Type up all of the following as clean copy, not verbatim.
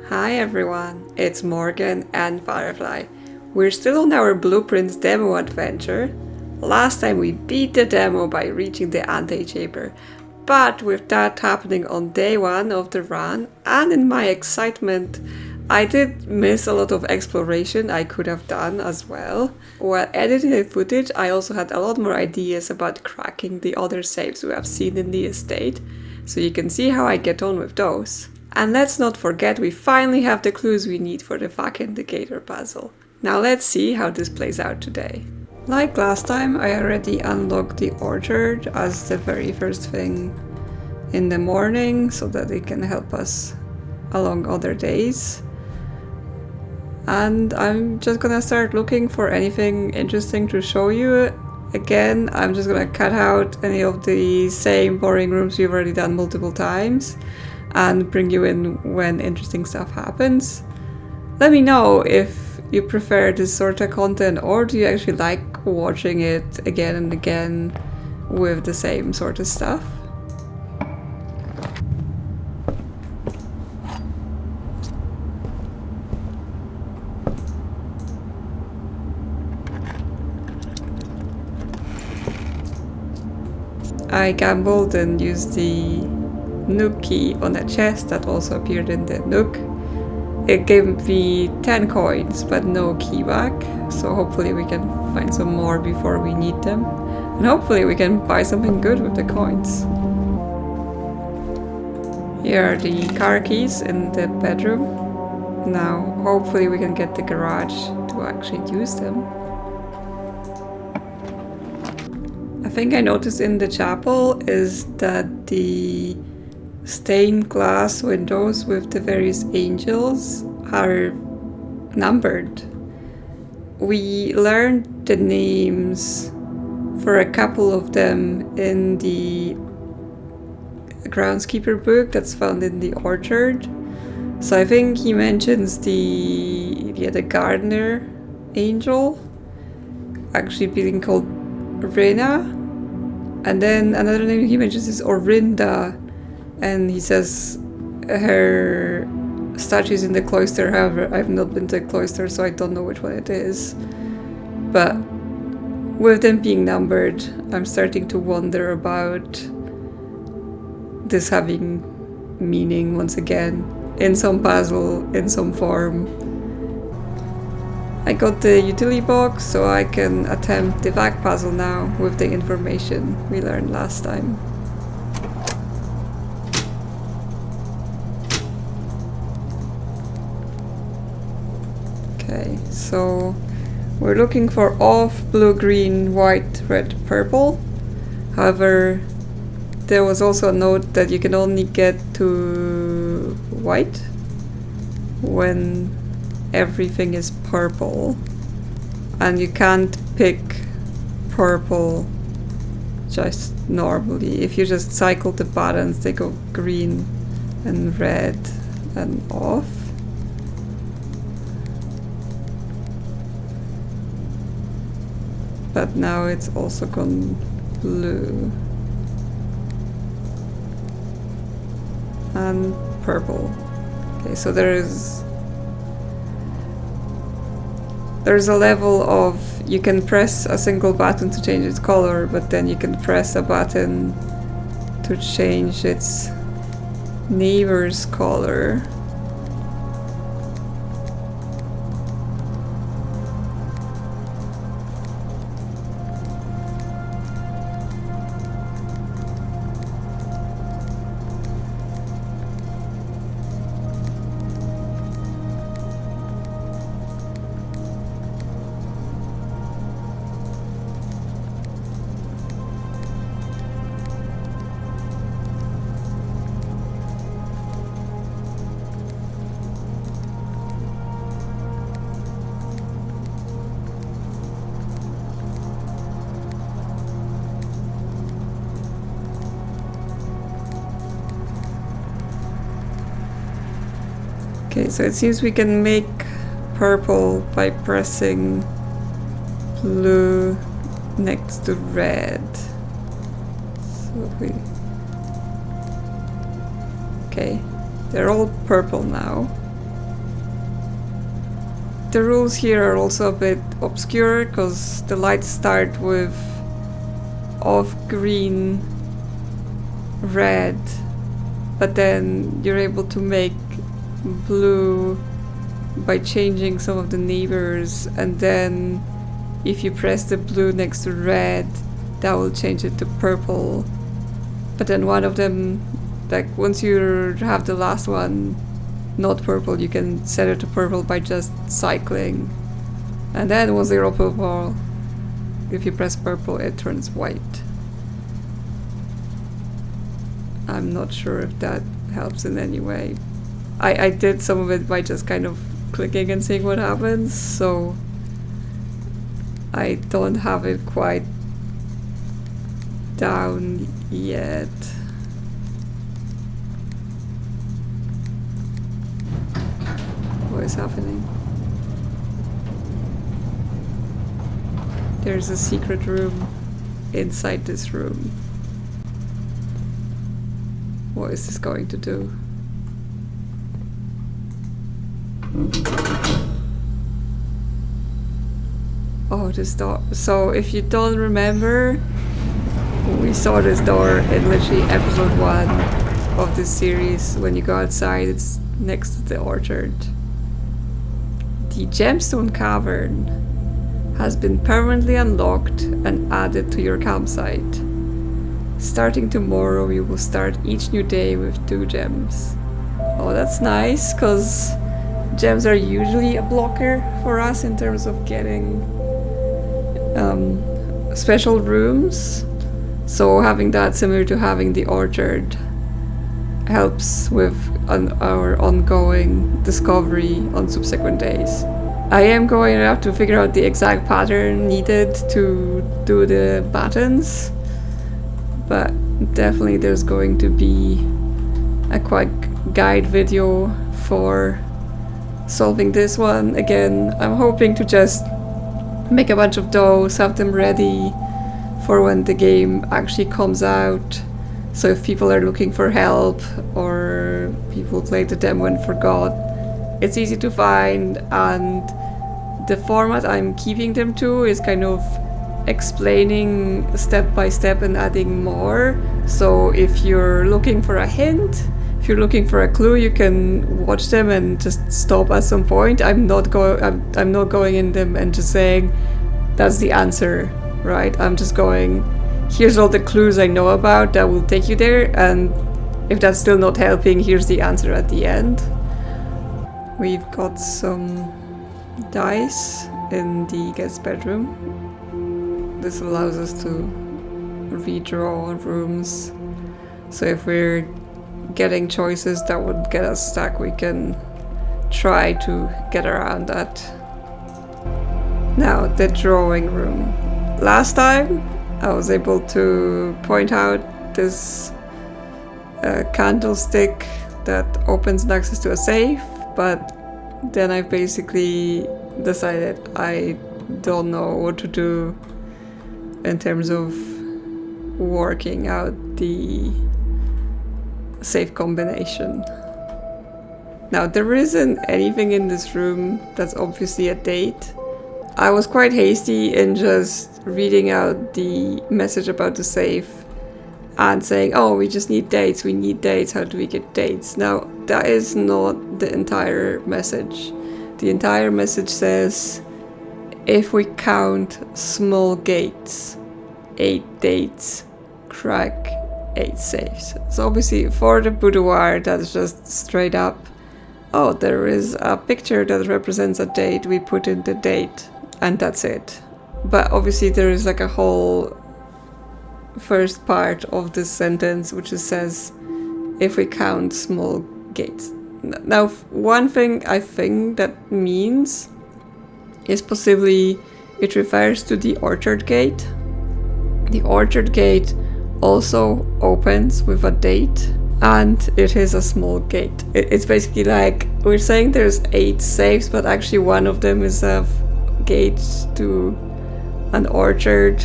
Hi everyone, it's Morgan and Firefly. We're still on our Blueprince demo adventure. Last time we beat the demo by reaching the Antechamber, but with that happening on day 1 of the run, and in my excitement, I did miss a lot of exploration I could have done as well. While editing the footage, I also had a lot more ideas about cracking the other safes we have seen in the estate, so you can see how I get on with those. And let's not forget we finally have the clues we need for the VAC indicator puzzle. Now let's see how this plays out today. Like last time, I already unlocked the orchard as the very first thing in the morning so that it can help us along other days. And I'm just gonna start looking for anything interesting to show you. Again, I'm just gonna cut out any of the same boring rooms we've already done multiple times and bring you in when interesting stuff happens. Let me know if you prefer this sort of content or do you actually like watching it again and again with the same sort of stuff. I gambled and used the Nook key on a chest that also appeared in the Nook. It gave me 10 coins but no key back, so hopefully we can find some more before we need them. And hopefully we can buy something good with the coins. Here are the car keys in the bedroom. Now hopefully we can get the garage to actually use them. A thing I noticed in the chapel is that the stained glass windows with the various angels are numbered. We learned the names for a couple of them in the groundskeeper book that's found in the orchard. So I think he mentions the gardener angel actually being called Rena. And then another name he mentions is Orinda, and he says her statue is in the cloister. However, I've not been to the cloister, so I don't know which one it is. But with them being numbered, I'm starting to wonder about this having meaning once again, in some puzzle, in some form. I got the utility box so I can attempt the VAC puzzle now with the information we learned last time. Okay, so we're looking for off, blue, green, white, red, purple. However, there was also a note that you can only get to white when everything is purple, and you can't pick purple just normally. If you just cycle the buttons, they go green and red and off. But now it's also gone blue and purple. Okay, so there's a level of you can press a single button to change its color, but then you can press a button to change its neighbor's color. Okay, so it seems we can make purple by pressing blue next to red. So if we... Okay, they're all purple now. The rules here are also a bit obscure because the lights start with off green, red, but then you're able to make blue by changing some of the neighbors, and then if you press the blue next to red, that will change it to purple. But then one of them, like once you have the last one not purple, you can set it to purple by just cycling. And then once they're all purple, if you press purple, it turns white. I'm not sure if that helps in any way. I did some of it by just kind of clicking and seeing what happens, so I don't have it quite down yet. What is happening? There's a secret room inside this room. What is this going to do? Oh, this door. So if you don't remember, we saw this door in literally episode 1 of this series. When you go outside, it's next to the orchard. The gemstone cavern has been permanently unlocked and added to your campsite. Starting tomorrow, you will start each new day with 2 gems. Oh, that's nice, because gems are usually a blocker for us in terms of getting special rooms. So having that, similar to having the orchard, helps with our ongoing discovery on subsequent days. I am going to have to figure out the exact pattern needed to do the buttons, but definitely there's going to be a quick guide video for solving this one. Again, I'm hoping to just make a bunch of those, have them ready for when the game actually comes out. So if people are looking for help or people played the demo and forgot, it's easy to find, and the format I'm keeping them to is kind of explaining step by step and adding more. So if you're looking for a hint, if you're looking for a clue, you can watch them and just stop at some point. I'm not going in them and just saying that's the answer, right? I'm just going, here's all the clues I know about that will take you there, and if that's still not helping, here's the answer at the end. We've got some dice in the guest bedroom. This allows us to redraw rooms. So if we're getting choices that would get us stuck, we can try to get around that. Now, the drawing room. Last time I was able to point out this candlestick that opens and access to a safe, but then I basically decided I don't know what to do in terms of working out the safe combination. Now, there isn't anything in this room that's obviously a date. I was quite hasty in just reading out the message about the safe and saying, oh, we just need dates, how do we get dates? Now, that is not the entire message. The entire message says, if we count small gates, 8 dates, crack 8 safes. So obviously for the boudoir, that's just straight up, oh, there is a picture that represents a date, we put in the date, and that's it. But obviously there is like a whole first part of this sentence which says, if we count small gates. Now, one thing I think that means is possibly it refers to the orchard gate. The orchard gate also opens with a date, and it is a small gate. It's basically like we're saying there's 8 safes, but actually one of them is a gate to an orchard,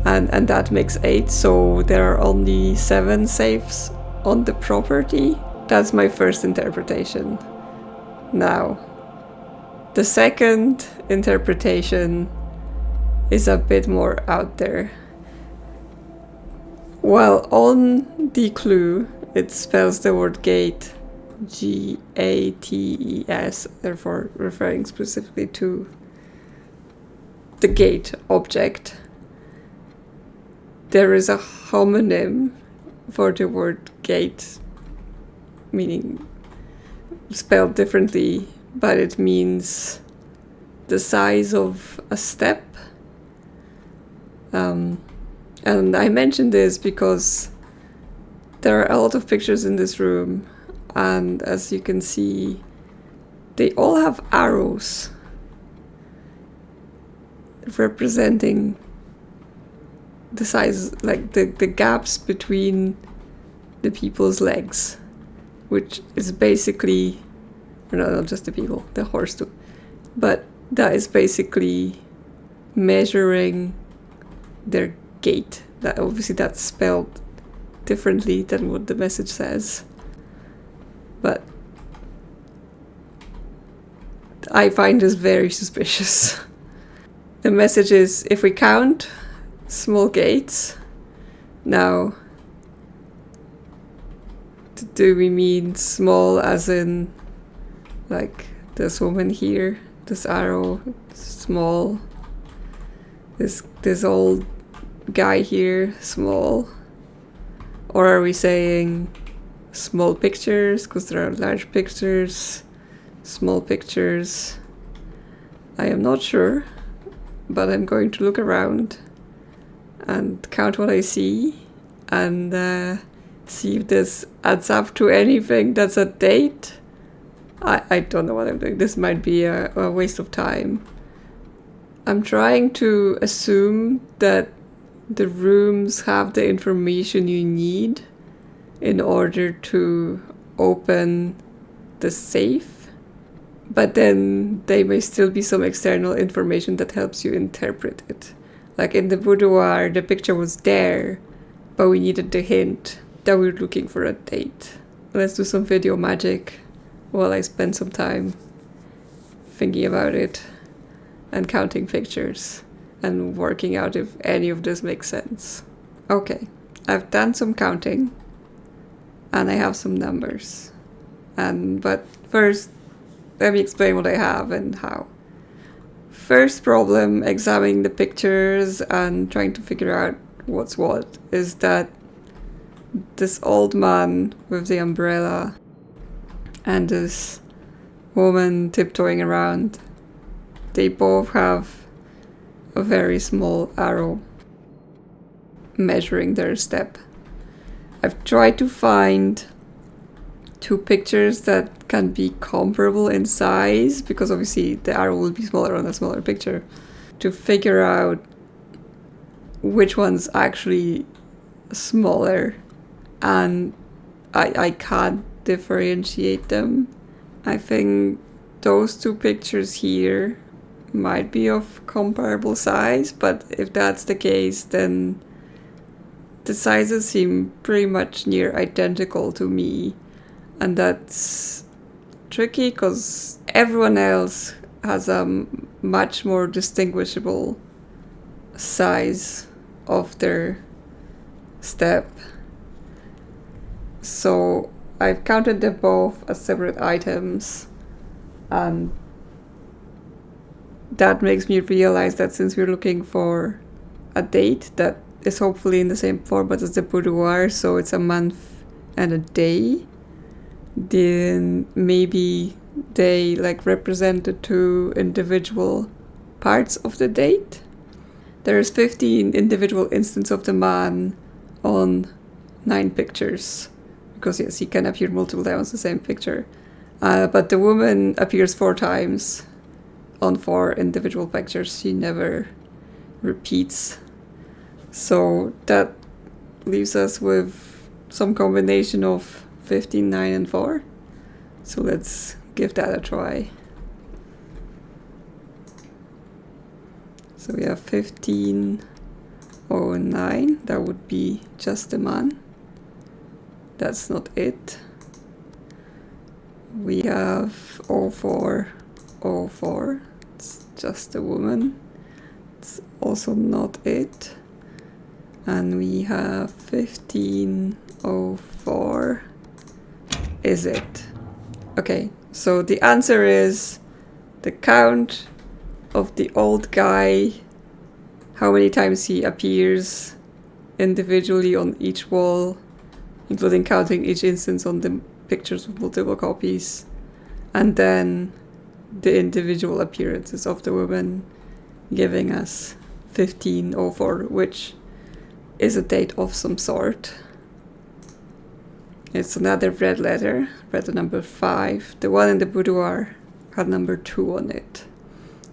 and that makes 8, so there are only 7 safes on the property. That's my first interpretation. Now, The second interpretation is a bit more out there. Well, on the clue, it spells the word gate, G-A-T-E-S, therefore referring specifically to the gate object. There is a homonym for the word gate, meaning spelled differently, but it means the size of a step. And I mentioned this because there are a lot of pictures in this room, and as you can see, they all have arrows representing the size, like the gaps between the people's legs, which is basically, no, not just the people, the horse too, but that is basically measuring their gait. That obviously that's spelled differently than what the message says, but I find this very suspicious. The message is, if we count small gates, now do we mean small as in like this woman here, this arrow, small, this old guy here, small? Or are we saying small pictures because there are large pictures, small pictures? I am not sure, but I'm going to look around and count what I see and see if this adds up to anything that's a date. I don't know what I'm doing. This might be a waste of time. I'm trying to assume that the rooms have the information you need in order to open the safe, but then there may still be some external information that helps you interpret it. Like in the boudoir, the picture was there, but we needed the hint that we're looking for a date. Let's do some video magic while I spend some time thinking about it and counting pictures and working out if any of this makes sense. Okay, I've done some counting and I have some numbers. But first, let me explain what I have and how. First problem, examining the pictures and trying to figure out what's what, is that this old man with the umbrella and this woman tiptoeing around, they both have a very small arrow measuring their step. I've tried to find two pictures that can be comparable in size, because obviously the arrow will be smaller on a smaller picture, to figure out which one's actually smaller, and I can't differentiate them. I think those two pictures here might be of comparable size, but if that's the case, then the sizes seem pretty much near identical to me, and that's tricky because everyone else has a much more distinguishable size of their step. So I've counted them both as separate items, and that makes me realize that since we're looking for a date that is hopefully in the same format as the boudoir, so it's a month and a day, then maybe they like represent the two individual parts of the date. There's 15 individual instances of the man on 9 pictures, because yes, he can appear multiple times in the same picture. But the woman appears 4 times on 4 individual pictures. She never repeats. So that leaves us with some combination of 15, 9, and 4. So let's give that a try. So we have 1509. That would be just the man. That's not it. We have 04 1504. It's just a woman. It's also not it. And we have 1504. Is it? Okay, so the answer is the count of the old guy, how many times he appears individually on each wall, including counting each instance on the pictures with multiple copies, and then the individual appearances of the woman, giving us 1504, which is a date of some sort. It's another red letter number 5. The one in the boudoir had number 2 on it,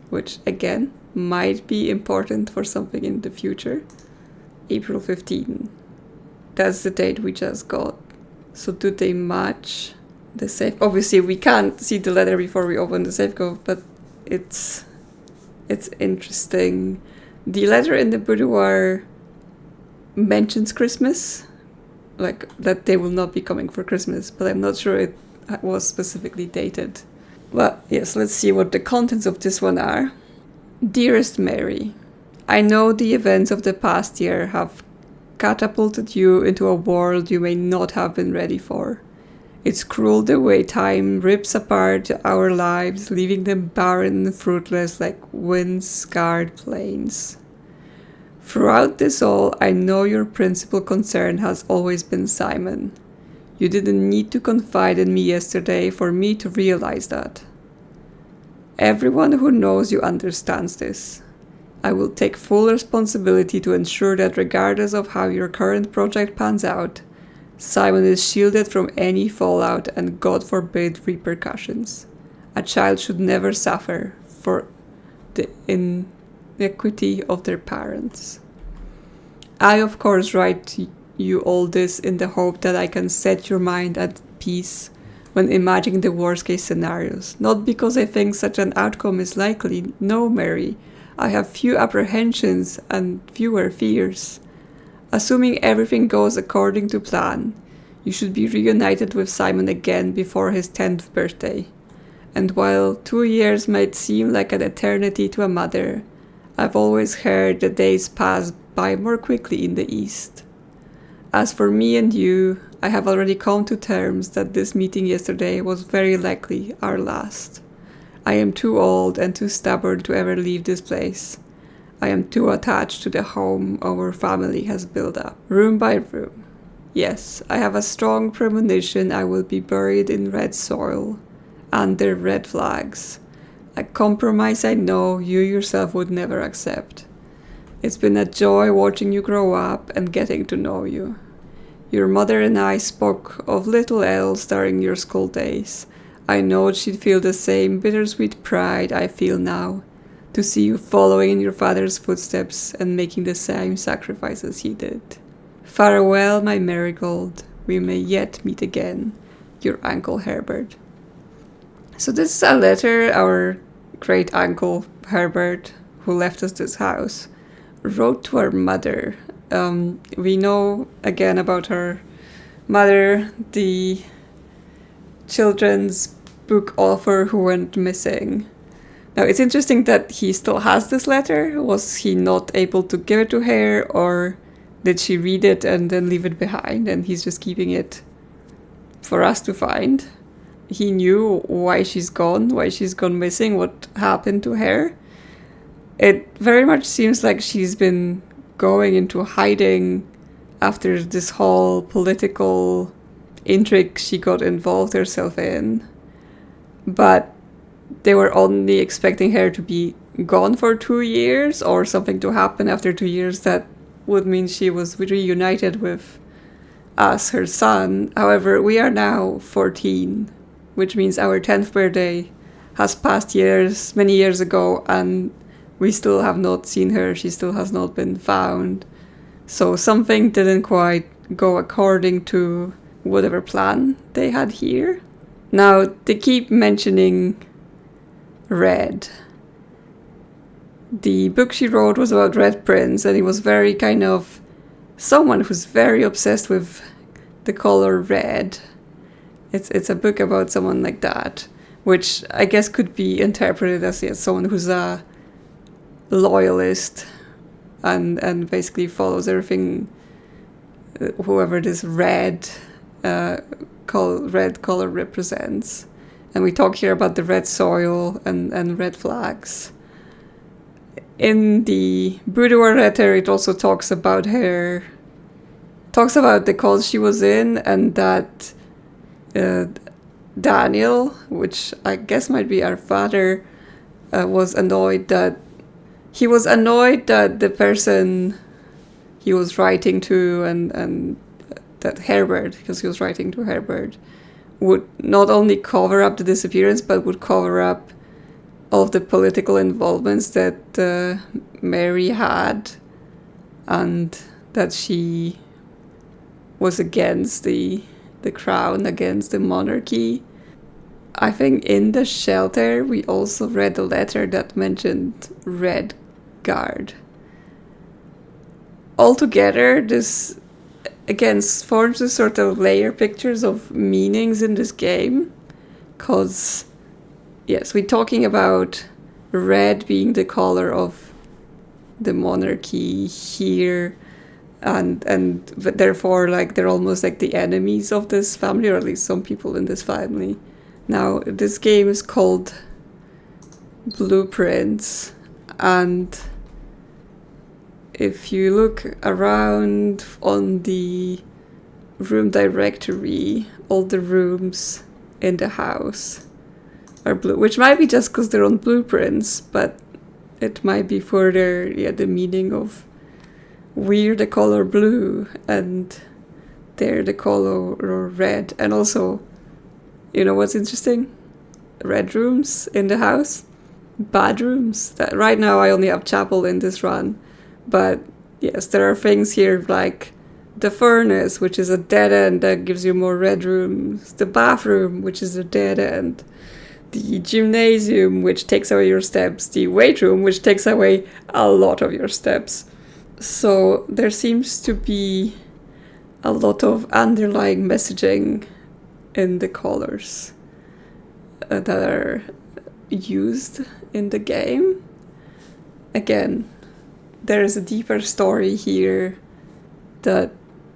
which again might be important for something in the future. April 15. That's the date we just got. So do they match the safe? Obviously we can't see the letter before we open the safeguard, but it's interesting. The letter in the boudoir mentions Christmas, like that they will not be coming for Christmas, but I'm not sure it was specifically dated. Well, yes, let's see what the contents of this one are. Dearest Mary, I know the events of the past year have catapulted you into a world you may not have been ready for. It's cruel the way time rips apart our lives, leaving them barren and fruitless like wind-scarred plains. Throughout this all, I know your principal concern has always been Simon. You didn't need to confide in me yesterday for me to realize that. Everyone who knows you understands this. I will take full responsibility to ensure that regardless of how your current project pans out, Simon is shielded from any fallout and God forbid repercussions. A child should never suffer for the iniquity of their parents. I of course write you all this in the hope that I can set your mind at peace when imagining the worst case scenarios, not because I think such an outcome is likely. No, Mary, I have few apprehensions and fewer fears. Assuming everything goes according to plan, you should be reunited with Simon again before his 10th birthday. And while 2 years might seem like an eternity to a mother, I've always heard the days pass by more quickly in the East. As for me and you, I have already come to terms that this meeting yesterday was very likely our last. I am too old and too stubborn to ever leave this place. I am too attached to the home our family has built up, room by room. Yes, I have a strong premonition I will be buried in red soil, under red flags. A compromise I know you yourself would never accept. It's been a joy watching you grow up and getting to know you. Your mother and I spoke of little else during your school days. I know she'd feel the same bittersweet pride I feel now, to see you following in your father's footsteps and making the same sacrifices he did. Farewell, my marigold. We may yet meet again. Your Uncle Herbert. So this is a letter our great uncle Herbert, who left us this house, wrote to our mother. We know again about her mother, the children's book author who went missing. Now it's interesting that he still has this letter. Was he not able to give it to her, or did she read it and then leave it behind and he's just keeping it for us to find? He knew why she's gone missing, what happened to her. It very much seems like she's been going into hiding after this whole political intrigue she got involved herself in. But they were only expecting her to be gone for 2 years, or something to happen after 2 years that would mean she was reunited with us, her son. However, we are now 14, which means our 10th birthday has passed many years ago, and we still have not seen her. She still has not been found. So something didn't quite go according to whatever plan they had here. Now, they keep mentioning red. The book she wrote was about Red Prince, and it was very kind of someone who's very obsessed with the color red. It's a book about someone like that, which I guess could be interpreted as someone who's a loyalist and basically follows everything whoever this red color represents. And we talk here about the red soil and red flags. In the boudoir letter, it also talks about the cult she was in, and that Daniel, which I guess might be our father, was annoyed that the person he was writing to and that Herbert, because he was writing to Herbert, would not only cover up the disappearance, but would cover up all of the political involvements that Mary had, and that she was against the crown, against the monarchy. I think in the shelter we also read a letter that mentioned Red Guard. Altogether, this again forms a sort of layer pictures of meanings in this game, because yes, we're talking about red being the color of the monarchy here, and therefore like they're almost like the enemies of this family, or at least some people in this family. Now this game is called Blueprince, and if you look around on the room directory, all the rooms in the house are blue, which might be just because they're on Blueprints, but it might be further the meaning of we're the color blue and they're the color red. And also, you know what's interesting? Red rooms in the house, bad rooms. That right now I only have chapel in this run, but yes, there are things here like the furnace, which is a dead end that gives you more red rooms, the bathroom, which is a dead end, the gymnasium, which takes away your steps, the weight room, which takes away a lot of your steps. So there seems to be a lot of underlying messaging in the colors that are used in the game. Again, there is a deeper story here that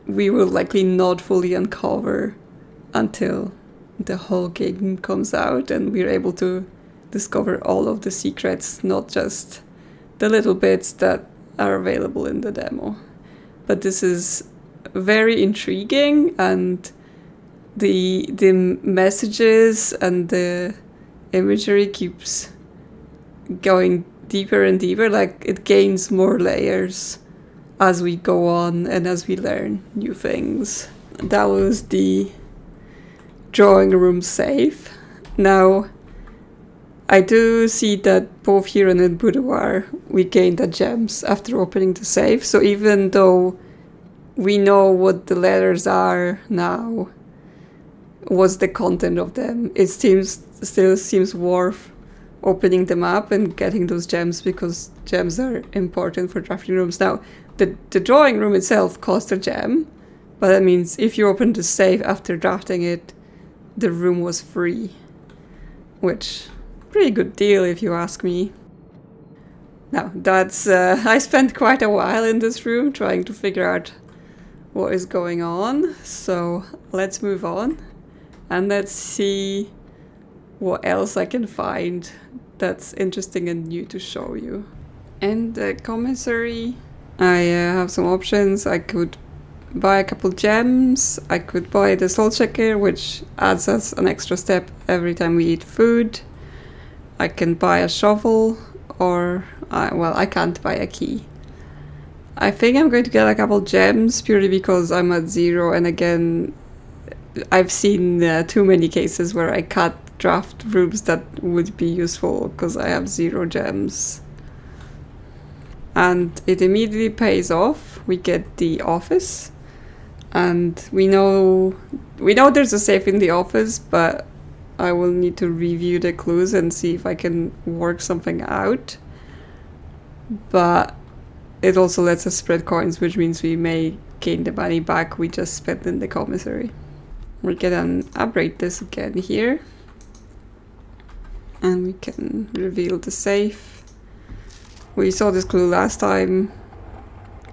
we will likely not fully uncover until the whole game comes out and we're able to discover all of the secrets, not just the little bits that are available in the demo. But this is very intriguing, and the messages and the imagery keeps going deeper and deeper, like it gains more layers as we go on and as we learn new things. That was the drawing room safe. Now I do see that both here and in Boudoir we gained the gems after opening the safe, so even though we know what the letters are now, what's the content of them, it still seems worth opening them up and getting those gems, because gems are important for drafting rooms. Now, the drawing room itself costs a gem, but that means if you open the safe after drafting it, the room was free, which pretty good deal if you ask me. Now, that's I spent quite a while in this room trying to figure out what is going on, so let's move on and let's see what else I can find that's interesting and new to show you. In the commissary, I have some options. I could buy a couple gems, I could buy the soul checker, which adds us an extra step every time we eat food. I can buy a shovel, or I can't buy a key. I think I'm going to get a couple gems purely because I'm at 0, and again, I've seen too many cases where I can't draft rooms that would be useful because I have 0 gems. And it immediately pays off. We get the office, and we know there's a safe in the office, but I will need to review the clues and see if I can work something out. But it also lets us spread coins, which means we may gain the money back we just spent in the commissary. We can upgrade this again here. And we can reveal the safe. We saw this clue last time.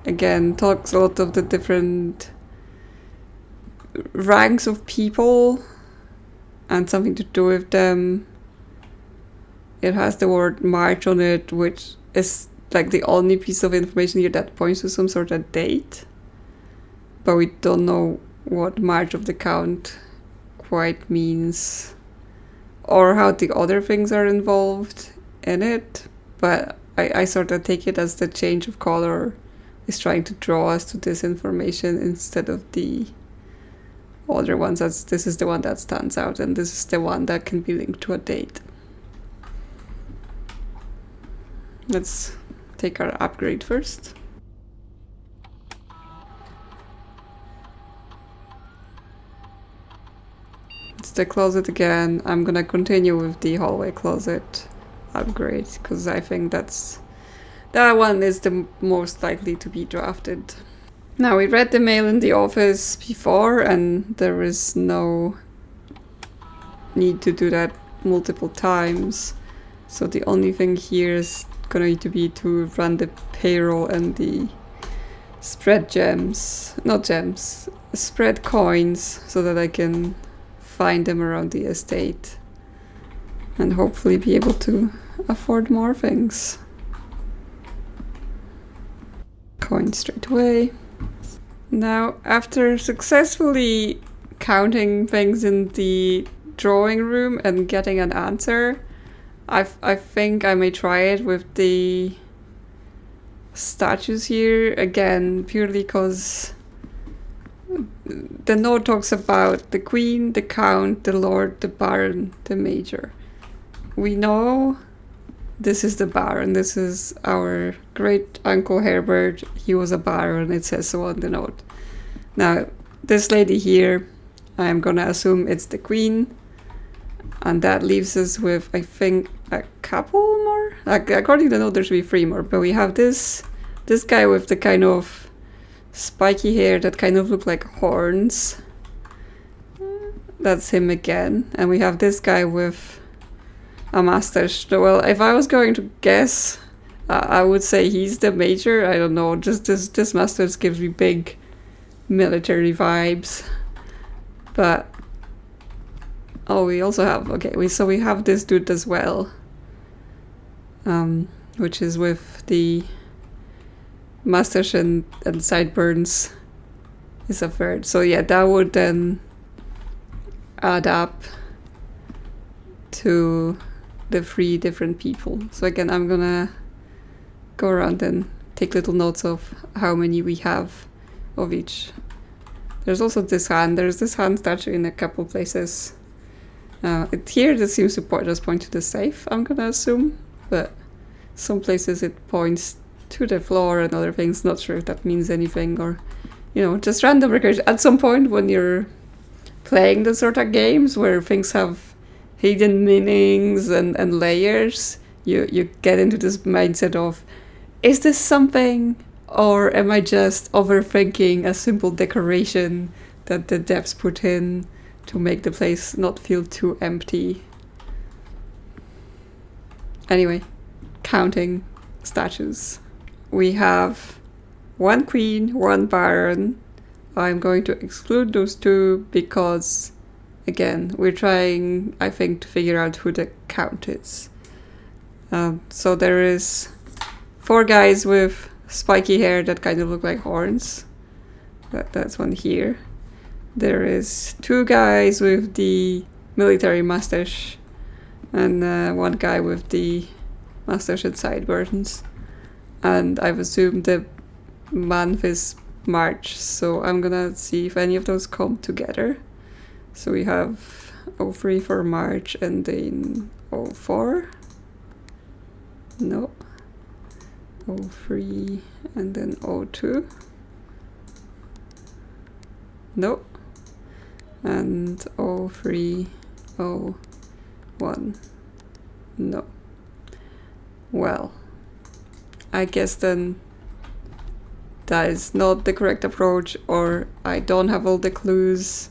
Again, talks a lot of the different ranks of people and something to do with them. It has the word March on it, which is like the only piece of information here that points to some sort of date. But we don't know what March of the Count quite means, or how the other things are involved in it. But I sort of take it as the change of color is trying to draw us to this information instead of the other ones. This is the one that stands out, and this is the one that can be linked to a date. Let's take our upgrade first. It's the closet again. I'm gonna continue with the hallway closet upgrade because I think that one is the most likely to be drafted. Now, we read the mail in the office before, and there is no need to do that multiple times. So the only thing here is going to be to run the payroll and the spread spread coins so that I can find them around the estate and hopefully be able to afford more things. Coin straight away. Now, after successfully counting things in the drawing room and getting an answer, I think I may try it with the statues here again, purely because the note talks about the queen, the count, the lord, the baron, the major. We know this is the baron. This is our great uncle Herbert. He was a baron. It says so on the note. Now, this lady here, I'm gonna assume it's the queen. And that leaves us with, I think, a couple more? According to the note, there should be 3 more. But we have this guy with the kind of spiky hair that kind of look like horns. That's him again. And we have this guy with a mustache. Well, if I was going to guess, I would say he's the major. I don't know. Just this mustache gives me big military vibes. But oh, we also have, okay, we have this dude as well, which is with the mustache and sideburns is a third. So yeah, that would then add up to the 3 different people. So again, I'm gonna go around and take little notes of how many we have of each. There's also this hand. There's this hand statue in a couple places. Here this seems to just point to the safe, I'm gonna assume, but some places it points to the floor and other things. Not sure if that means anything, or, you know, just random recursion. At some point when you're playing the sort of games where things have hidden meanings and layers, you get into this mindset of, is this something, or am I just overthinking a simple decoration that the devs put in to make the place not feel too empty? Anyway, counting statues. We have 1 queen, 1 baron. I'm going to exclude those 2 because, again, we're trying, I think, to figure out who the count is. So there is 4 guys with spiky hair that kind of look like horns. That's one here. There is 2 guys with the military mustache and 1 guy with the mustache and sideburns. And I've assumed the month is March, so I'm gonna see if any of those come together. So we have 03 for March and then 04. No. 03 and then 02. No. And 03, 01. No. Well, I guess then that is not the correct approach, or I don't have all the clues.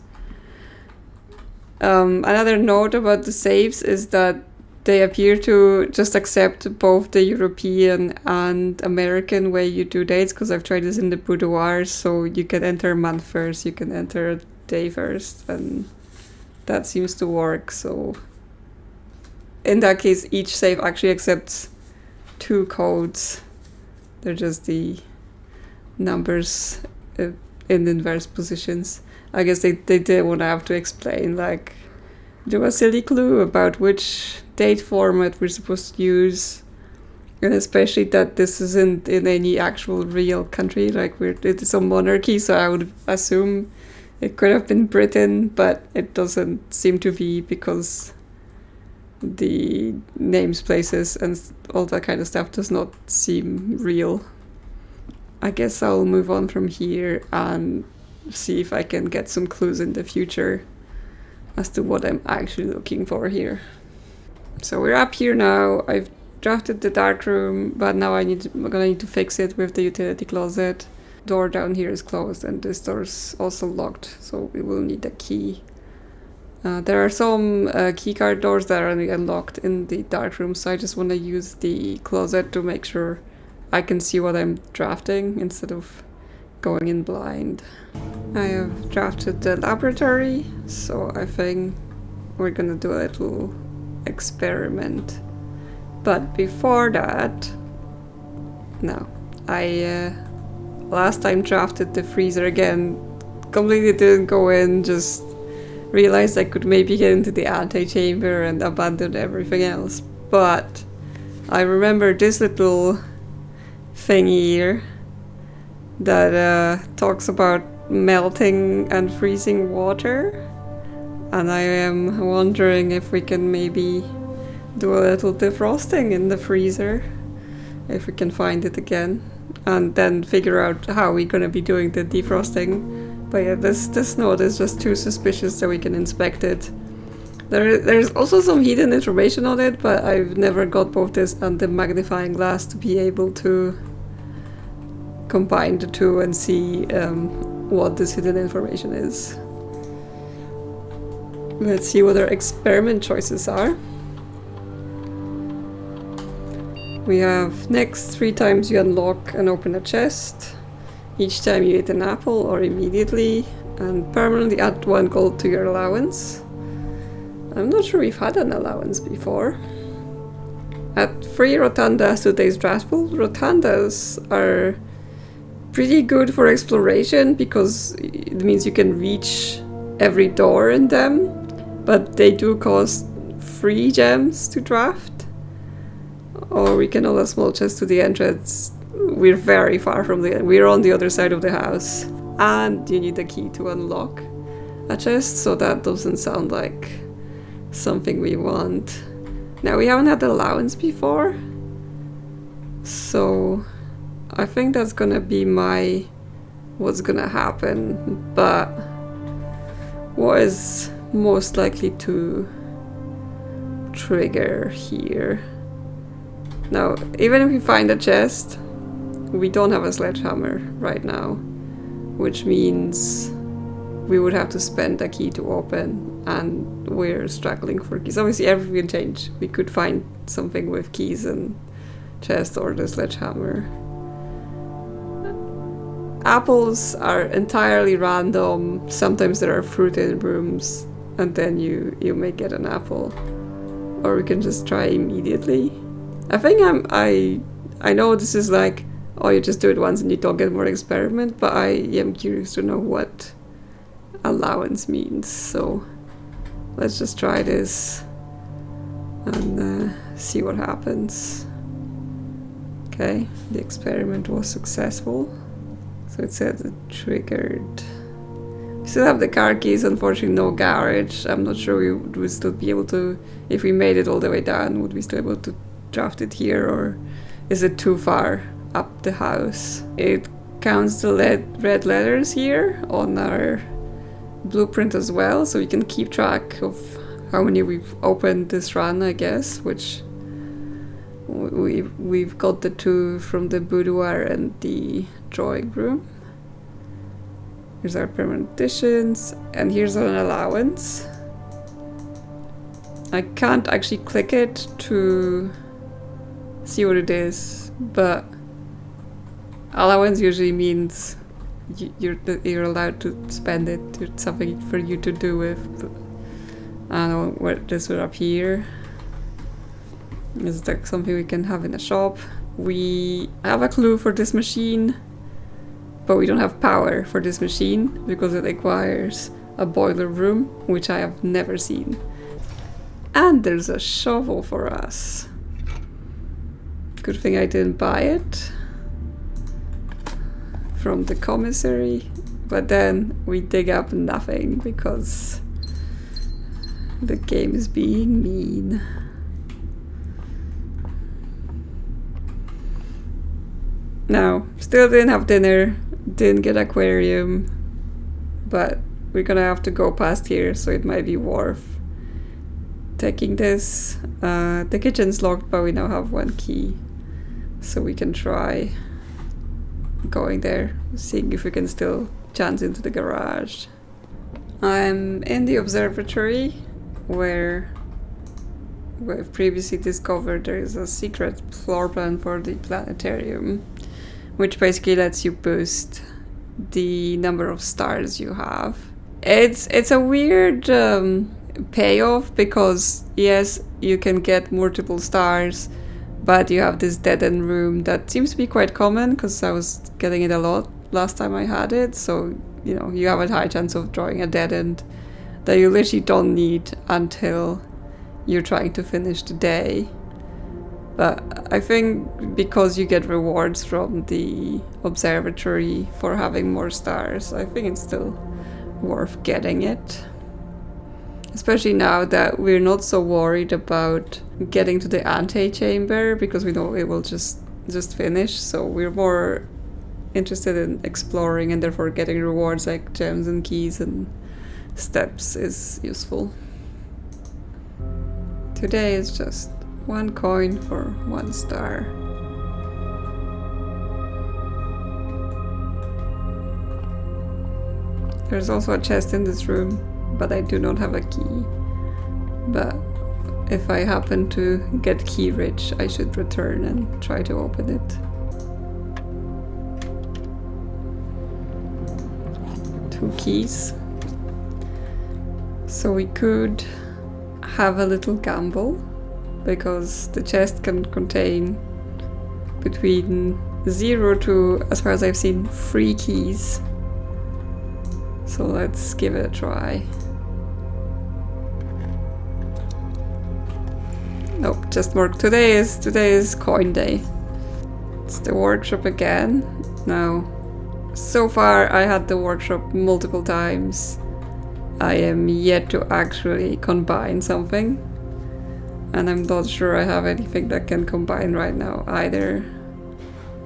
Another note about the saves is that they appear to just accept both the European and American way you do dates, because I've tried this in the boudoir, so you can enter a month first, you can enter a day first, and that seems to work. So in that case, each safe actually accepts 2 codes. They're just the numbers in inverse positions. I guess they did want to have to explain, like, do a silly clue about which date format we're supposed to use, and especially that this isn't in any actual real country. Like, it's a monarchy, so I would assume it could have been Britain, but it doesn't seem to be, because the names, places, and all that kind of stuff does not seem real. I guess I'll move on from here and see if I can get some clues in the future as to what I'm actually looking for here. So we're up here now. I've drafted the dark room, but now I'm gonna need to fix it with the utility closet. Door down here is closed, and this door's also locked, so we will need a key. There are some keycard doors that are unlocked in the dark room, so I just want to use the closet to make sure I can see what I'm drafting instead of going in blind. I have drafted the laboratory, so I think we're gonna do a little experiment. But before that, no, I last time drafted the freezer again, completely didn't go in, just realized I could maybe get into the antechamber and abandon everything else. But I remember this little thingy here that talks about melting and freezing water, and I am wondering if we can maybe do a little defrosting in the freezer, if we can find it again, and then figure out how we're gonna be doing the defrosting. But yeah, this note is just too suspicious that we can inspect it. There's also some hidden information on it, but I've never got both this and the magnifying glass to be able to combine the two and see what this hidden information is. Let's see what our experiment choices are. We have next 3 times you unlock and open a chest. Each time you eat an apple or immediately, and permanently add 1 gold to your allowance. I'm not sure we've had an allowance before. Add 3 rotundas to today's draft pool. Rotundas are pretty good for exploration because it means you can reach every door in them, but they do cost 3 gems to draft. Or we can add a small chest to the entrance. We're very far from the end. We're on the other side of the house. And you need a key to unlock a chest, so that doesn't sound like something we want. Now, we haven't had allowance before, so I think that's gonna be what's gonna happen. But what is most likely to trigger here? Now, even if we find a chest, we don't have a sledgehammer right now, which means we would have to spend a key to open, and we're struggling for keys. Obviously, everything can change. We could find something with keys and chest or the sledgehammer. Apples are entirely random. Sometimes there are fruit in rooms, and then you may get an apple. Or we can just try immediately. I think I know this is like, oh, you just do it once and you don't get more experiment, but I am curious to know what allowance means, so let's just try this and see what happens. Okay, the experiment was successful, so it said it triggered. We still have the car keys, unfortunately no garage. I'm not sure we would still be able to, if we made it all the way down, would we still be able to draft it here, or is it too far up the house? It counts the red letters here on our blueprint as well, so we can keep track of how many we've opened this run, I guess, which we've got the 2 from the boudoir and the drawing room. Here's our permanent additions, and here's an allowance. I can't actually click it to see what it is, but allowance usually means you're allowed to spend it. It's something for you to do with. But I don't know what this would appear. Is that something we can have in the shop? We have a clue for this machine, but we don't have power for this machine because it requires a boiler room, which I have never seen. And there's a shovel for us. Good thing I didn't buy it from the commissary, but then we dig up nothing because the game is being mean. Now, still didn't have dinner, didn't get aquarium, but we're gonna have to go past here, so it might be worth taking this. The kitchen's locked, but we now have one key, so we can try going there, seeing if we can still chance into the garage. I'm in the observatory, where we've previously discovered there is a secret floor plan for the planetarium, which basically lets you boost the number of stars you have. It's a weird payoff because yes, you can get multiple stars, but you have this dead-end room that seems to be quite common because I was getting it a lot last time I had it. So you know, you have a high chance of drawing a dead end that you literally don't need until you're trying to finish the day. But I think because you get rewards from the observatory for having more stars, I think it's still worth getting it. Especially now that we're not so worried about getting to the antechamber because we know it will just finish. So we're more interested in exploring, and therefore getting rewards like gems and keys and steps is useful. Today is just 1 coin for 1 star. There's also a chest in this room, but I do not have a key. But if I happen to get key rich, I should return and try to open it. 2 keys. So we could have a little gamble, because the chest can contain between 0 to, as far as I've seen, 3 keys. So let's give it a try. Nope, just more. Today is coin day. It's the workshop again. Now, so far I had the workshop multiple times. I am yet to actually combine something. And I'm not sure I have anything that can combine right now either.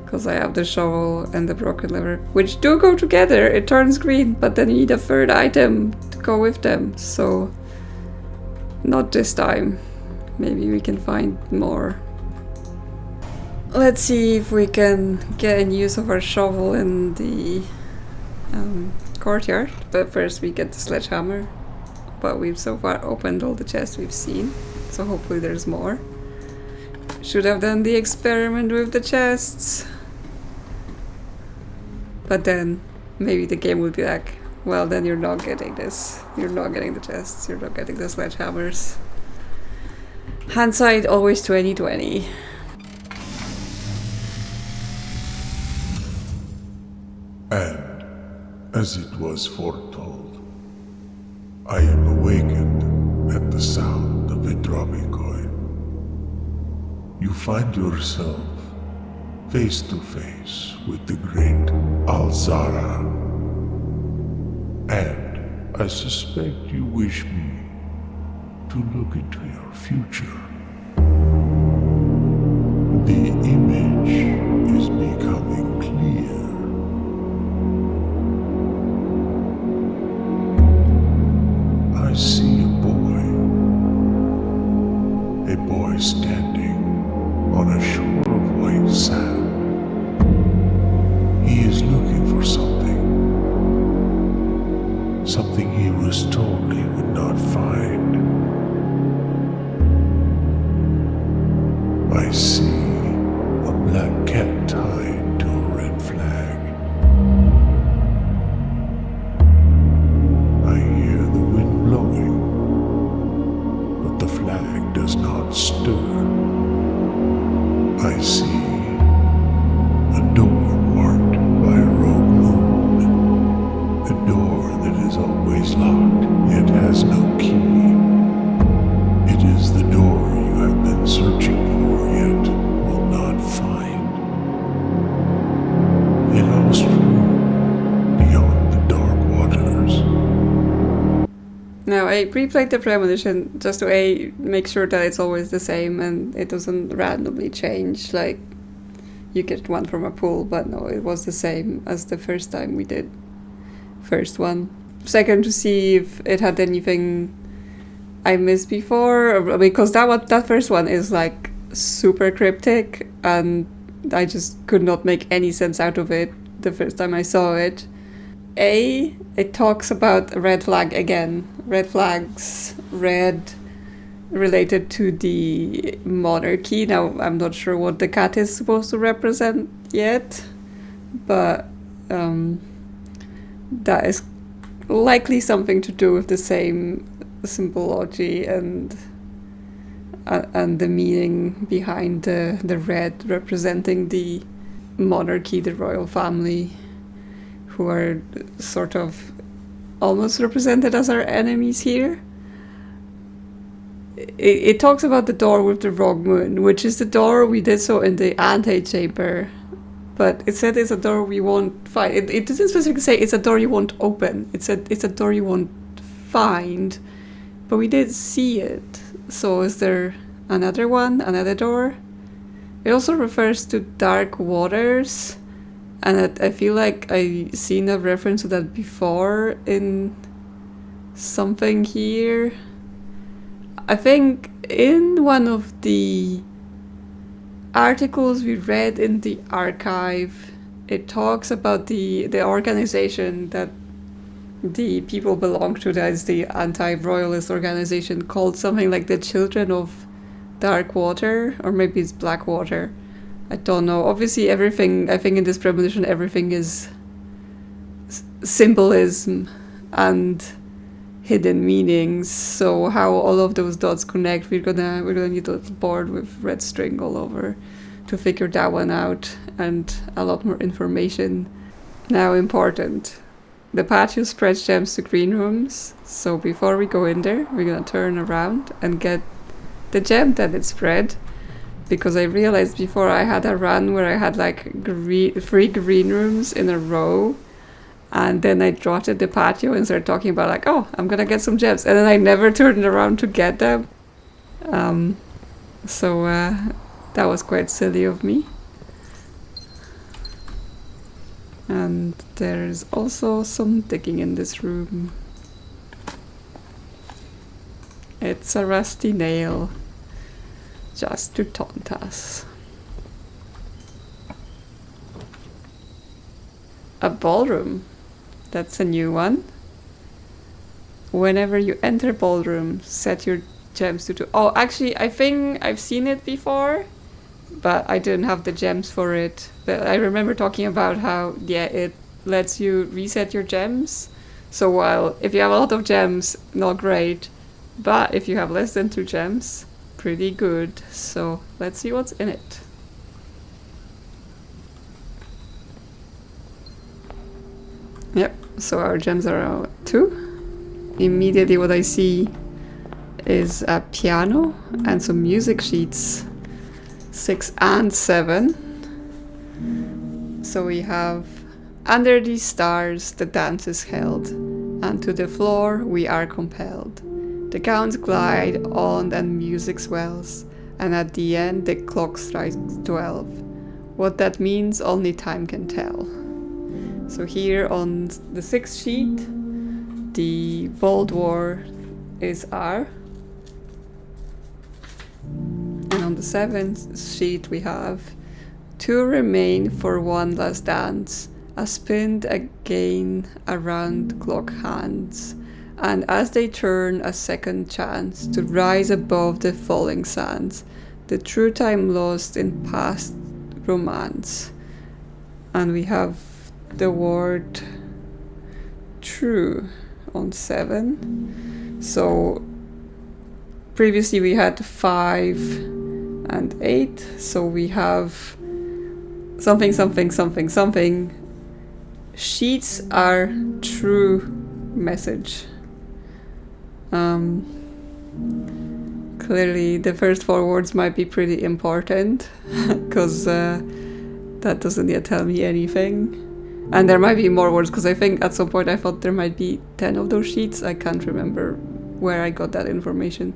Because I have the shovel and the broken lever, which do go together. It turns green, but then you need a 3rd item to go with them. So, not this time. Maybe we can find more. Let's see if we can get in use of our shovel in the courtyard. But first we get the sledgehammer. But we've so far opened all the chests we've seen. So hopefully there's more. Should have done the experiment with the chests. But then maybe the game would be like, well, then you're not getting this. You're not getting the chests. You're not getting the sledgehammers. Hindsight always 20/20. And, as it was foretold, I am awakened at the sound of a dropping coin. You find yourself face to face with the great Alzara. And I suspect you wish me to look into your future. The image is becoming clear. I see a boy standing on a shore of white sand. He is looking for something he was told he would not find. I see a black cat tied to a red flag. I hear the wind blowing, but the flag does not stir. I see a door marked by a rogue moon, a door that is always locked, yet has no key. It is the door you have been searching for, yet will not find. A lost room beyond the dark waters. Now, I replayed the premonition just to make sure that it's always the same and it doesn't randomly change, like you get one from a pool, but no, it was the same as the first time we did first one. Second, to see if it had anything I missed before, because that first one is like super cryptic and I just could not make any sense out of it the first time I saw it. It talks about a red flag again. Red flags, red related to the monarchy. Now, I'm not sure what the cat is supposed to represent yet, but that is likely something to do with the same symbology and the meaning behind the red representing the monarchy, the royal family, who are sort of almost represented as our enemies here. It talks about the door with the rogue moon, which is the door we did so in the antechamber, but it said it's a door we won't find. It doesn't specifically say it's a door you won't open. It said it's a door you won't find, but we did see it. So is there another one, another door? It also refers to dark waters, and I feel like I've seen a reference to that before in something here. I think in one of the articles we read in the archive, it talks about the organization that the people belong to, that is the anti-royalist organization called something like the Children of Dark Water, or maybe it's Black Water. I don't know. Obviously everything, I think in this premonition, everything is symbolism and hidden meanings. So how all of those dots connect, we're gonna need a board with red string all over to figure that one out, and a lot more information. Now, important. The patio spreads gems to green rooms, so before we go in there, we're gonna turn around and get the gem that it spread, because I realized before I had a run where I had like 3 green rooms in a row, and then I dotted the patio and started talking about like, oh, I'm gonna get some gems, and then I never turned around to get them. So that was quite silly of me. And there's also some digging in this room. It's a rusty nail, just to taunt us. A ballroom. That's a new one. Whenever you enter ballroom, set your gems to 2. Oh, actually, I think I've seen it before, but I didn't have the gems for it. But I remember talking about how, yeah, it lets you reset your gems. So while if you have a lot of gems, not great, but if you have less than 2 gems, pretty good. So let's see what's in it. Yep, so our gems are 2. Immediately what I see is a piano and some music sheets, 6 and 7. So we have, under these stars the dance is held, and to the floor we are compelled. The gowns glide on and music swells, and at the end the clock strikes 12. What that means only time can tell. So here on the 6th sheet, the bold war is R. And on the 7th sheet we have 2 remain for one last dance, a spinned again around clock hands, and as they turn a second chance to rise above the falling sands, the true time lost in past romance. And we have the word true on 7. So previously we had 5 and 8. So we have something, something, something, something. Sheets are true message. Clearly the first 4 words might be pretty important because that doesn't yet tell me anything. And there might be more words because I think at some point I thought there might be 10 of those sheets. I can't remember where I got that information.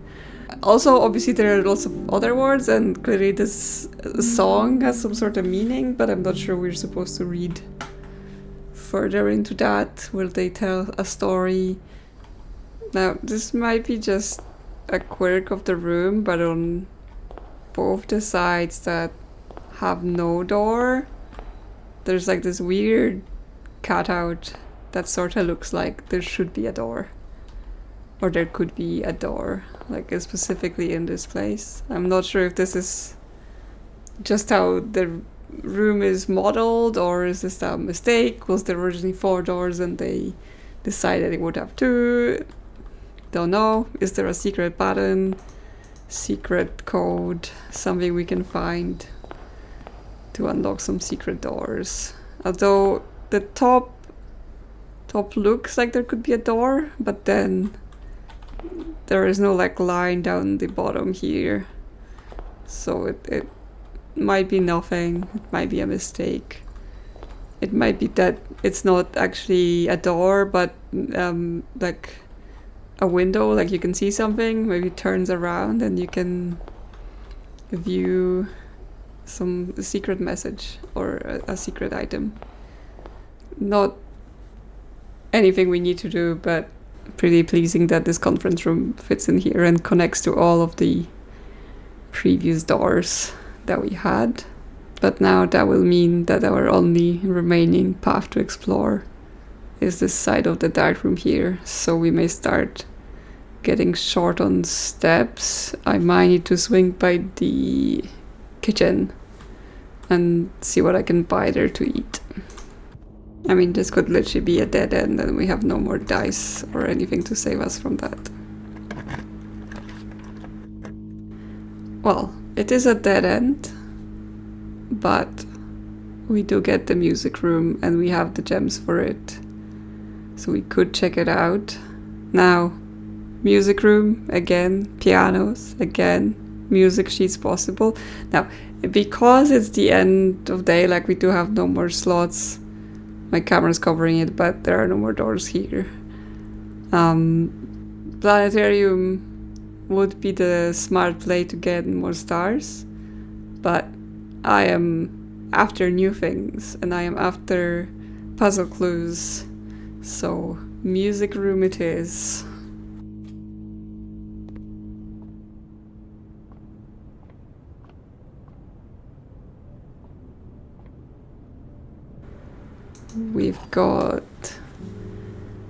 Also, obviously there are lots of other words, and clearly this song has some sort of meaning, but I'm not sure we're supposed to read further into that. Will they tell a story? Now, this might be just a quirk of the room, but on both the sides that have no door, there's like this weird cutout that sort of looks like there should be a door. Or there could be a door, like specifically in this place. I'm not sure if this is just how the room is modeled, or is this a mistake? Was there originally 4 doors and they decided it would have 2? Don't know. Is there a secret button, secret code, something we can find to unlock some secret doors? Although the top looks like there could be a door, but then there is no like line down the bottom here, so it might be nothing. It might be a mistake. It might be that it's not actually a door, but like a window, like you can see something, maybe it turns around and you can view some secret message or a secret item. Not anything we need to do, but pretty pleasing that this conference room fits in here and connects to all of the previous doors that we had. But now that will mean that our only remaining path to explore is this side of the dark room here, so we may start getting short on steps. I might need to swing by the kitchen and see what I can buy there to eat. I mean, this could literally be a dead end and we have no more dice or anything to save us from that. Well, it is a dead end, but we do get the music room and we have the gems for it. So we could check it out. Now, music room, again, pianos, again, music sheets possible. Now, because it's the end of day, like we do have no more slots, my camera's covering it, but there are no more doors here. Planetarium would be the smart play to get more stars, but I am after new things and I am after puzzle clues, so music room it is. We've got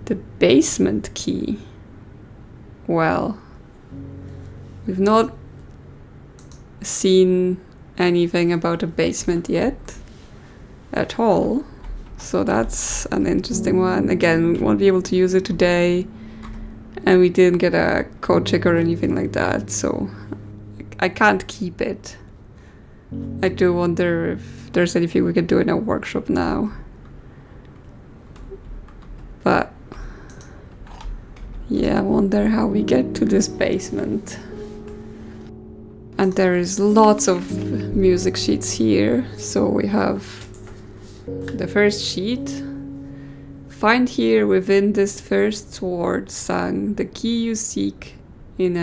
the basement key. Well, we've not seen anything about a basement yet at all, so that's an interesting one. Again, we won't be able to use it today, and we didn't get a code check or anything like that, so I can't keep it. I do wonder if there's anything we can do in a workshop now. But yeah, I wonder how we get to this basement. And there is lots of music sheets here. So we have the first sheet. Find here within this first word sung the key you seek in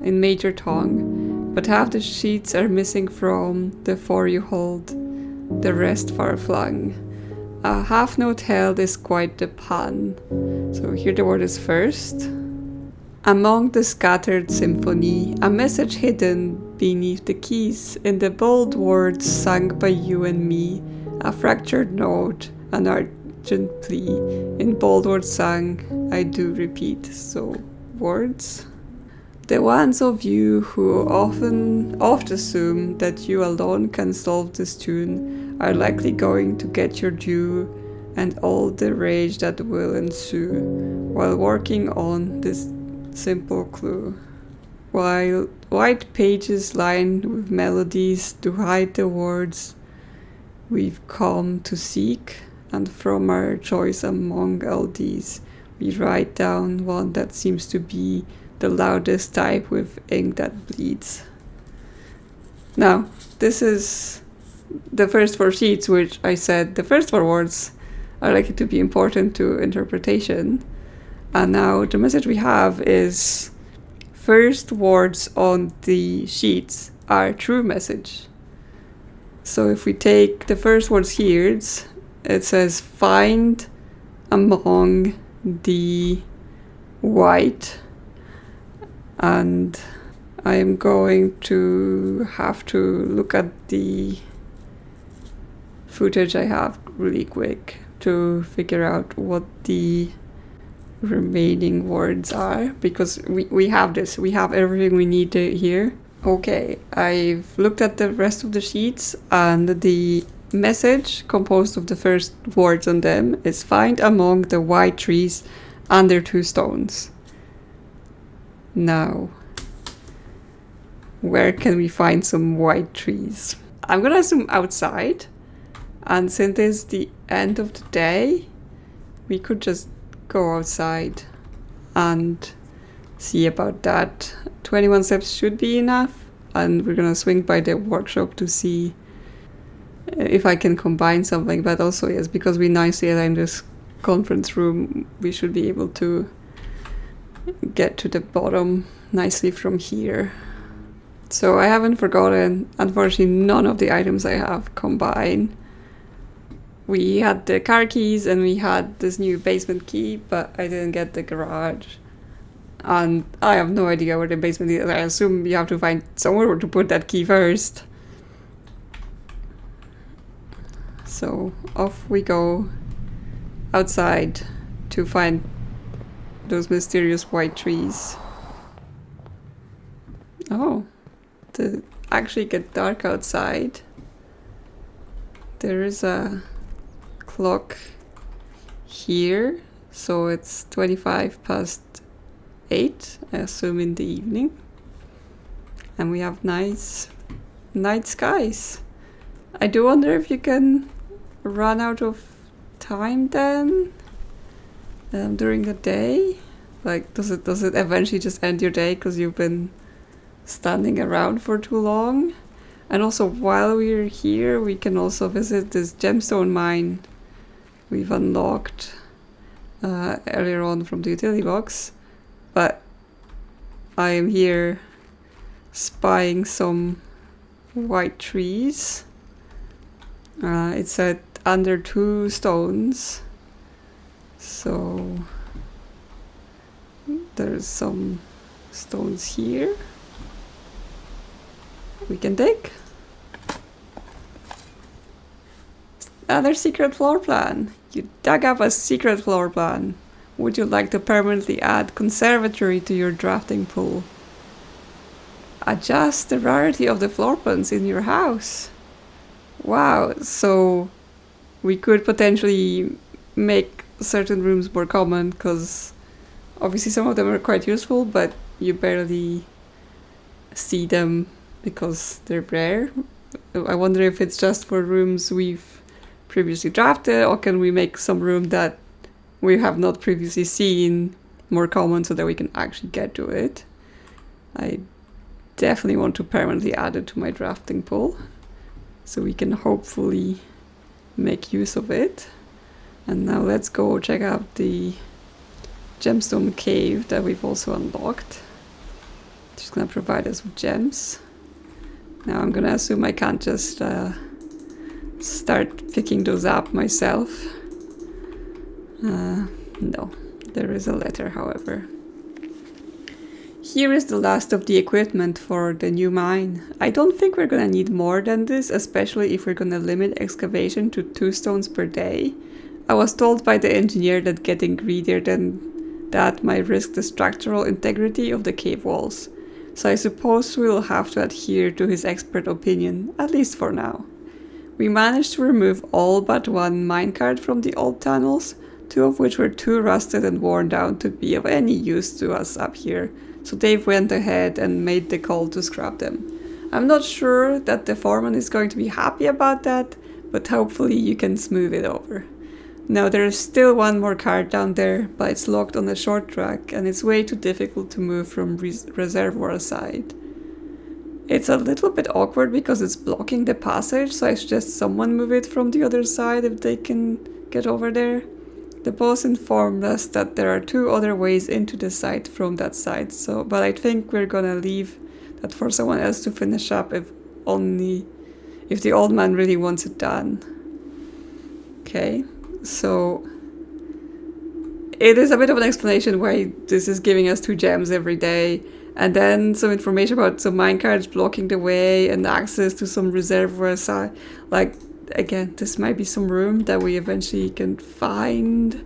major tongue, but half the sheets are missing from the 4 you hold, the rest far flung. A half note held is quite the pun. So here the word is first. Among the scattered symphony, a message hidden beneath the keys in the bold words sung by you and me. A fractured note, an urgent plea. In bold words sung, I do repeat. So words. The ones of you who often assume that you alone can solve this tune are likely going to get your due and all the rage that will ensue while working on this simple clue. While white pages lined with melodies to hide the words we've come to seek, and from our choice among all these, we write down one that seems to be the loudest type with ink that bleeds. Now, this is the first 4 sheets, which I said the first 4 words are likely to be important to interpretation. And now the message we have is first words on the sheets are true message. So if we take the first words here, it says find among the white, and I am going to have to look at the footage I have really quick to figure out what the remaining words are, because we have this, we have everything we need to here. Okay, I've looked at the rest of the sheets, and the message composed of the first words on them is find among the white trees under 2 stones. Now, where can we find some white trees? I'm gonna assume outside, and since it's the end of the day, we could just go outside and see about that. 21 steps should be enough, and we're gonna swing by the workshop to see if I can combine something. But also, yes, because we nicely aligned this conference room, we should be able to get to the bottom nicely from here. So I haven't forgotten, unfortunately none of the items I have combine. We had the car keys and we had this new basement key, but I didn't get the garage. And I have no idea where the basement is. I assume you have to find somewhere to put that key first. So off we go outside to find those mysterious white trees. Oh, to actually get dark outside, there is a clock here, so it's 25 past 8, I assume in the evening. And we have nice night skies. I do wonder if you can run out of time then during the day. Like, does it eventually just end your day because you've been standing around for too long? And also, while we're here, we can also visit this gemstone mine we've unlocked earlier on from the utility box. But I am here spying some white trees. It said under 2 stones. So there's some stones here we can dig. Another secret floor plan. You dug up a secret floor plan. Would you like to permanently add conservatory to your drafting pool? Adjust the rarity of the floor plans in your house. Wow, so we could potentially make certain rooms more common, because obviously some of them are quite useful, but you barely see them because they're rare. I wonder if it's just for rooms we've previously drafted, or can we make some room that we have not previously seen more common so that we can actually get to it. I definitely want to permanently add it to my drafting pool so we can hopefully make use of it. And now let's go check out the gemstone cave that we've also unlocked. It's gonna provide us with gems. Now I'm gonna assume I can't just start picking those up myself. No, there is a letter, however. Here is the last of the equipment for the new mine. I don't think we're gonna need more than this, especially if we're gonna limit excavation to 2 stones per day. I was told by the engineer that getting greedier than that might risk the structural integrity of the cave walls. so I suppose we'll have to adhere to his expert opinion, at least for now. We managed to remove all but one minecart from the old tunnels, two of which were too rusted and worn down to be of any use to us up here, so Dave went ahead and made the call to scrap them. I'm not sure that the foreman is going to be happy about that, but hopefully you can smooth it over. Now there is still one more cart down there, but it's locked on a short track and it's way too difficult to move from reservoir side. It's a little bit awkward because it's blocking the passage, so I suggest someone move it from the other side if they can get over there. The boss informed us that there are 2 other ways into the site from that side, but I think we're gonna leave that for someone else to finish up if the old man really wants it done. Okay, so it is a bit of an explanation why this is giving us 2 gems every day, and then some information about some minecarts blocking the way and access to some reservoirs. Like, again, this might be some room that we eventually can find.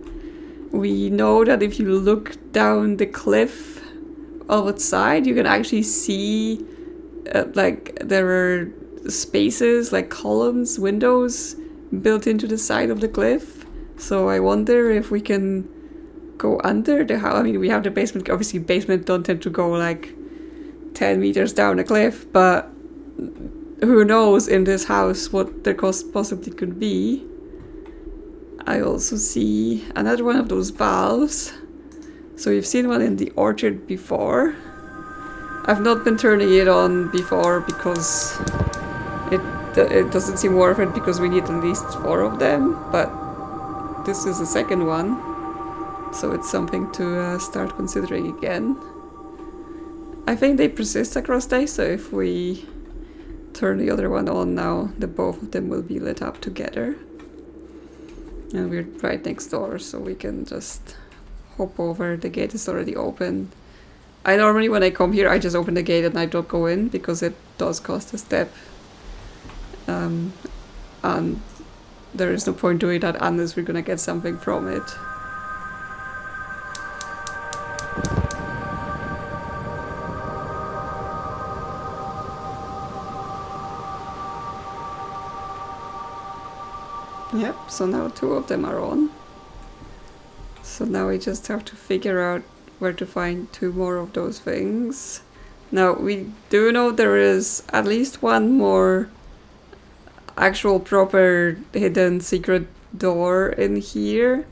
We know that if you look down the cliff outside, you can actually see like there are spaces, like columns, windows built into the side of the cliff. So I wonder if we can go under the house. I mean, we have the basement. Obviously, basement don't tend to go like 10 meters down a cliff, but who knows in this house what the cost possibly could be. I also see another one of those valves. So we've seen one in the orchard before. I've not been turning it on before because it doesn't seem worth it because we need at least 4 of them, but this is the second one, so it's something to start considering again. I think they persist across days, so if we turn the other one on now, the both of them will be lit up together. And we're right next door, so we can just hop over. The gate is already open. I normally, when I come here, I just open the gate and I don't go in because it does cost a step. And there is no point doing that unless we're gonna get something from it. Yep, so now 2 of them are on. So now we just have to figure out where to find 2 more of those things. Now we do know there is at least one more actual proper hidden secret door in here,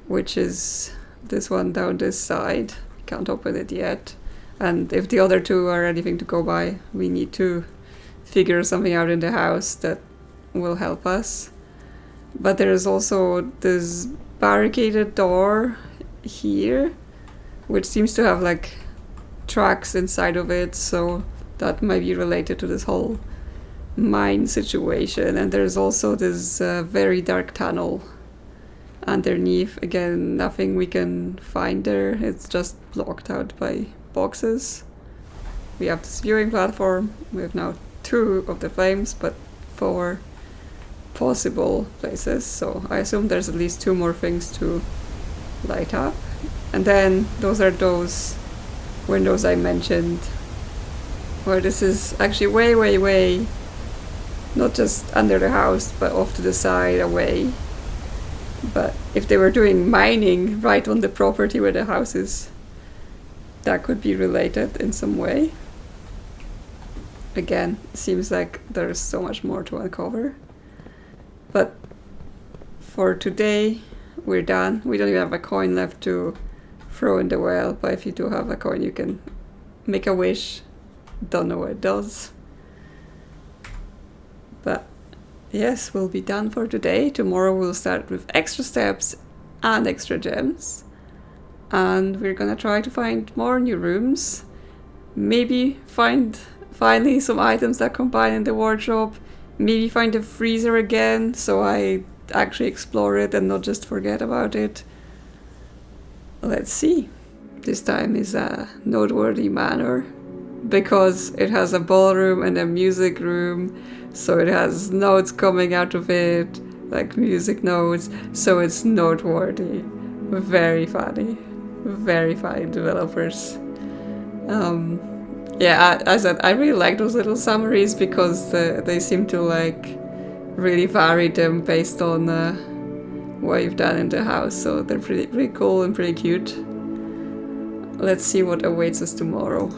which is this one down this side. Can't open it yet. And if the other 2 are anything to go by, we need to figure something out in the house that will help us. But there is also this barricaded door here, which seems to have like tracks inside of it, so that might be related to this whole mine situation. And there's also this very dark tunnel underneath. Again, nothing we can find there. It's just blocked out by boxes. We have this viewing platform. We have now 2 of the flames, but 4 possible places. So I assume there's at least 2 more things to light up. And then those are those windows I mentioned, where this is actually way not just under the house, but off to the side away. But if they were doing mining right on the property where the house is, that could be related in some way. Again, it seems like there's so much more to uncover. But for today, we're done. We don't even have a coin left to throw in the well, but if you do have a coin, you can make a wish. Don't know what it does. But yes, we'll be done for today. Tomorrow we'll start with extra steps and extra gems. And we're gonna try to find more new rooms. Maybe find finally some items that combine in the wardrobe. Maybe find the freezer again, so I actually explore it and not just forget about it. Let's see. This time is a noteworthy manor because it has a ballroom and a music room, so it has notes coming out of it, like music notes, so it's noteworthy. Very funny developers. Yeah, I said I really like those little summaries because they seem to like really vary them based on what you've done in the house. So they're pretty cool and pretty cute. Let's see what awaits us tomorrow.